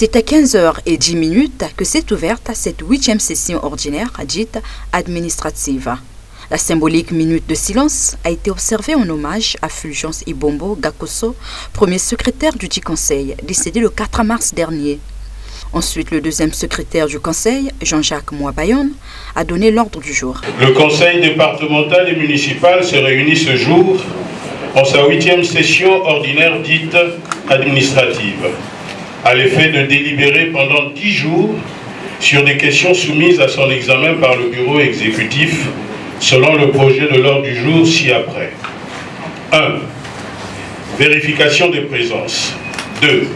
C'est à 15h10 que s'est ouverte cette 8e session ordinaire dite administrative. La symbolique minute de silence a été observée en hommage à Fulgence Ibombo Gakoso, premier secrétaire du dit conseil, décédé le 4 mars dernier. Ensuite, le deuxième secrétaire du conseil, Jean-Jacques Mouabayon, a donné l'ordre du jour. Le conseil départemental et municipal se réunit ce jour en sa 8e session ordinaire dite administrative, à l'effet de délibérer pendant 10 jours sur des questions soumises à son examen par le bureau exécutif selon le projet de l'ordre du jour ci-après. 1. Vérification des présences. 2.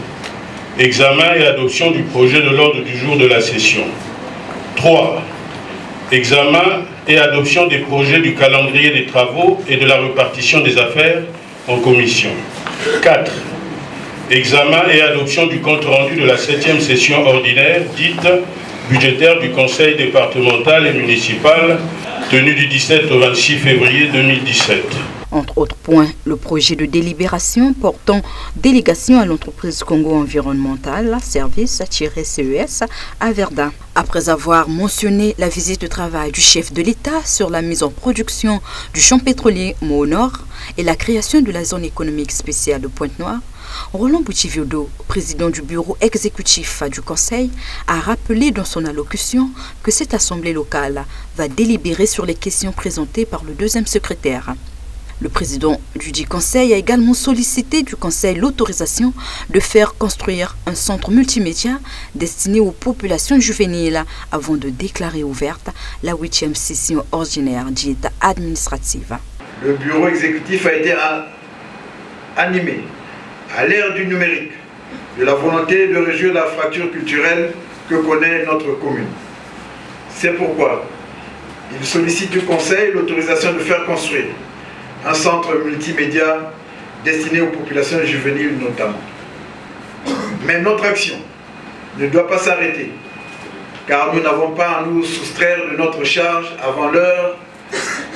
Examen et adoption du projet de l'ordre du jour de la session. 3. Examen et adoption des projets du calendrier des travaux et de la répartition des affaires en commission. 4. Examen et adoption du compte-rendu de la 7e session ordinaire dite budgétaire du conseil départemental et municipal tenue du 17 au 26 février 2017. Entre autres points, le projet de délibération portant délégation à l'entreprise Congo Environnemental Service-CES à Verdun. Après avoir mentionné la visite de travail du chef de l'État sur la mise en production du champ pétrolier Mo-Nord et la création de la zone économique spéciale de Pointe-Noire, Roland Boutiviodo, président du bureau exécutif du Conseil, a rappelé dans son allocution que cette assemblée locale va délibérer sur les questions présentées par le deuxième secrétaire. Le président du dit Conseil a également sollicité du Conseil l'autorisation de faire construire un centre multimédia destiné aux populations juvéniles avant de déclarer ouverte la 8e session ordinaire dite administrative. Le bureau exécutif a été animé à l'ère du numérique, de la volonté de réduire la fracture culturelle que connaît notre commune. C'est pourquoi il sollicite du Conseil l'autorisation de faire construire un centre multimédia destiné aux populations juvéniles notamment. Mais notre action ne doit pas s'arrêter, car nous n'avons pas à nous soustraire de notre charge avant l'heure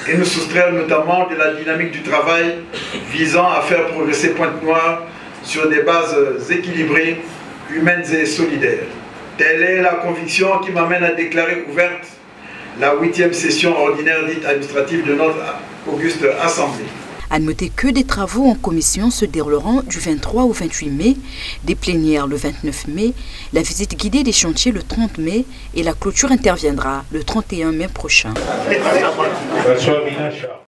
et nous soustraire notamment de la dynamique du travail visant à faire progresser Pointe-Noire sur des bases équilibrées, humaines et solidaires. Telle est la conviction qui m'amène à déclarer ouverte la 8e session ordinaire dite administrative de notre auguste Assemblée. À noter que des travaux en commission se dérouleront du 23 au 28 mai, des plénières le 29 mai, la visite guidée des chantiers le 30 mai et la clôture interviendra le 31 mai prochain.